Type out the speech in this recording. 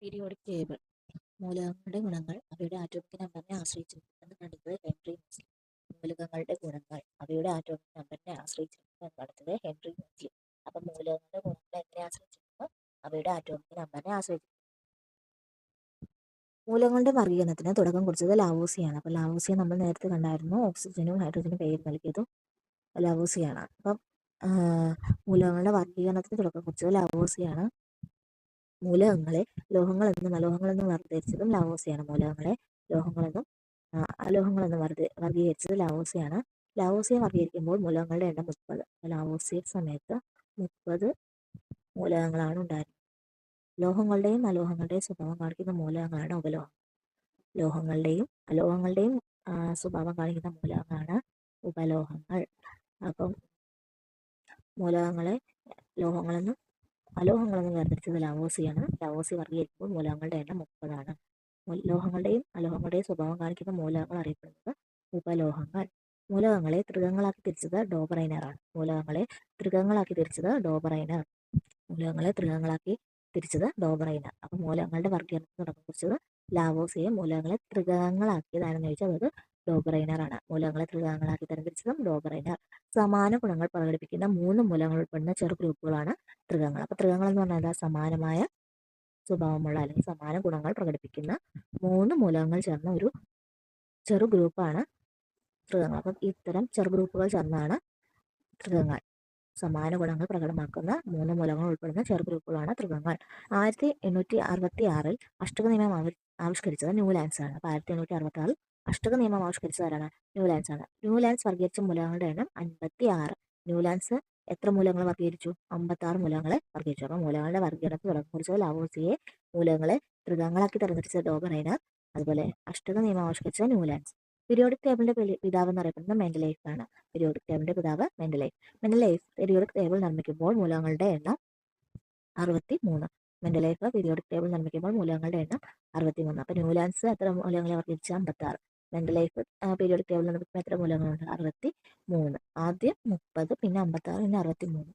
Periodic table മൂലകങ്ങളുടെ ഗുണങ്ങൾ അവയുടെ ആറ്റോമിക് നമ്പറിനെ ആശ്രയിച്ചിരിക്കുമെന്ന് കണ്ടെത്തിയത് ഹെൻറി മെസ്ലി. മൂലകങ്ങളുടെ ഗുണങ്ങൾ അവയുടെ ആറ്റോമിക് നമ്പറിനെ ആശ്രയിച്ചിരിക്കുമെന്ന് കണ്ടെത്തിയത് ഹെൻറി മെസ്ലി. അപ്പം മൂലകങ്ങളുടെ ഗുണങ്ങൾ എങ്ങനെ ആശ്രയിച്ചിരിക്കുന്നു? അവയുടെ ആറ്റോമിക് നമ്പറിനെ ആശ്രയിച്ചിരിക്കുന്നു. മൂലകങ്ങളുടെ വർഗീകരണത്തിന് തുടക്കം കുറിച്ചത് ലാവോസിയാണ്. അപ്പം ലാവോസിയെ നമ്മൾ നേരത്തെ കണ്ടായിരുന്നു. ഓക്സിജനും ഹൈഡ്രജനും പേര് നൽകിയതും ലാവോസിയാണ്. അപ്പം മൂലകങ്ങളുടെ വർഗീകരണത്തിന് തുടക്കം കുറിച്ചത് ലാവോസിയാണ്. മൂലകങ്ങളെ ലോഹങ്ങളെന്നും അലോഹങ്ങളെന്നും വേർതിരിച്ചതും ലാവോസിയാണ്. മൂലകങ്ങളെ ലോഹങ്ങളെന്നും അലോഹങ്ങളെന്നും വർഗീകരിച്ചത് ലാവോസിയാണ്. ലാവോസിയെ വർഗീകരിക്കുമ്പോൾ മൂലകങ്ങളുടെ എണ്ണം 30. ലാവോസിയ സമയത്ത് 30 മൂലകങ്ങളാണ് ഉണ്ടായിരുന്നത്. ലോഹങ്ങളുടെയും അലോഹങ്ങളുടെയും സ്വഭാവം കാണിക്കുന്ന മൂലകങ്ങളാണ് ഉപലോഹം. ലോഹങ്ങളുടെയും അലോഹങ്ങളുടെയും സ്വഭാവം കാണിക്കുന്ന മൂലകങ്ങളാണ് ഉപലോഹങ്ങൾ. അപ്പം മൂലകങ്ങളെ ലോഹങ്ങളെന്നും അലോഹങ്ങളെന്നും വേർതിരിച്ചത് ലാവോസിയാണ്. ലാവോസി വർഗീകരിക്കുമ്പോൾ മൂലകങ്ങളുടെ എണ്ണം 30ആണ്. ലോഹങ്ങളുടെയും അലോഹങ്ങളുടെയും സ്വഭാവം കാണിക്കുന്ന മൂലകങ്ങൾ അറിയപ്പെടുന്നത് ഉപലോഹങ്ങൾ. മൂലകങ്ങളെ ത്രികങ്ങളാക്കി തിരിച്ചത് ഡോബറൈനറാണ്. മൂലകങ്ങളെ ത്രികങ്ങളാക്കി തിരിച്ചത് ഡോബറൈനർ. അപ്പം മൂലകങ്ങളുടെ വർഗീകരണത്തിന് തുടക്കം കുറിച്ചത് ലാവോസിയെ. മൂലകങ്ങളെ ത്രികങ്ങളാക്കിയതാണെന്ന് ചോദിച്ചാൽ അത് ഡോബറൈനറാണ്. മൂലകങ്ങളെ ത്രികങ്ങളാക്കി തരംതിരിച്ചതും ഡോബറൈനർ. സമാന ഗുണങ്ങൾ പ്രകടിപ്പിക്കുന്ന 3 മൂലകങ്ങൾ ഉൾപ്പെടുന്ന ചെറു ഗ്രൂപ്പുകളാണ് ത്രികങ്ങൾ. അപ്പൊ ത്രികങ്ങൾ എന്ന് പറഞ്ഞാൽ സമാനമായ സ്വഭാവമുള്ള അല്ലെങ്കിൽ സമാന ഗുണങ്ങൾ പ്രകടിപ്പിക്കുന്ന 3 മൂലകങ്ങൾ ചേർന്ന ഒരു ചെറു ഗ്രൂപ്പാണ് ത്രികങ്ങൾ. അപ്പം ഇത്തരം ചെറു ഗ്രൂപ്പുകൾ ചേർന്നാണ് ത്രികങ്ങൾ. സമാന ഗുണങ്ങൾ പ്രകടമാക്കുന്ന 3 മൂലകങ്ങൾ ഉൾപ്പെടുന്ന ചെറു ഗ്രൂപ്പുകളാണ് ത്രികങ്ങൾ. 1866 അഷ്ടക നിയമം ആവിഷ്കരിച്ചത് ന്യൂലാൻഡ്സ് ആണ്. അപ്പോൾ 1866 അഷ്ടക നിയമം ആവിഷ്കരിച്ചത് ആരാണ്? ന്യൂലാൻഡ്സ് ആണ്. ന്യൂലാൻഡ്സ് വർഗീകരിച്ച മൂലകങ്ങളുടെ എണ്ണം 56. ന്യൂലാൻഡ്സ് എത്ര മൂലകങ്ങൾ വർഗീകരിച്ചു? 56 മൂലകങ്ങളെ വർഗീകരിച്ചു. അപ്പോൾ മൂലകങ്ങളുടെ വർഗീകരണത്തിൽ തുടക്കം കുറിച്ചത് ലാവോസിയെ. മൂലകങ്ങളെ ത്രികങ്ങളാക്കി തരംതിരിച്ചത് ഡോബറൈനർ. അതുപോലെ അഷ്ടക നിയമം ആവിഷ്കരിച്ചത് ന്യൂലാൻഡ്സ്. പീരിയോഡിക് ടേബിളിന്റെ പിതാവ് എന്നറിയപ്പെടുന്നത് മെൻഡലൈഫ് ആണ്. പീരിയോഡിക് ടേബിളിന്റെ പിതാവ് മെൻഡലൈഫ്. മെൻഡലൈഫ് പീരിയോഡിക് ടേബിൾ നിർമ്മിക്കുമ്പോൾ മൂലകങ്ങളുടെ എണ്ണം 63. മെൻഡലൈഫ് പീരിയോഡിക് ടേബിൾ നിർമ്മിക്കുമ്പോൾ മൂലകങ്ങളുടെ എണ്ണം 63. അപ്പോൾ ന്യൂലാൻഡ്സ് എത്ര മൂലകങ്ങളെ വർഗീകരിച്ച? 56. മെൻഡലൈഫ് പീരിയോഡിക് ടേബിൾ നിർമ്മിക്കുമ്പോൾ എത്ര മൂലകങ്ങളുണ്ട്? 63. ആദ്യം 30, പിന്നെ 56, പിന്നെ 63.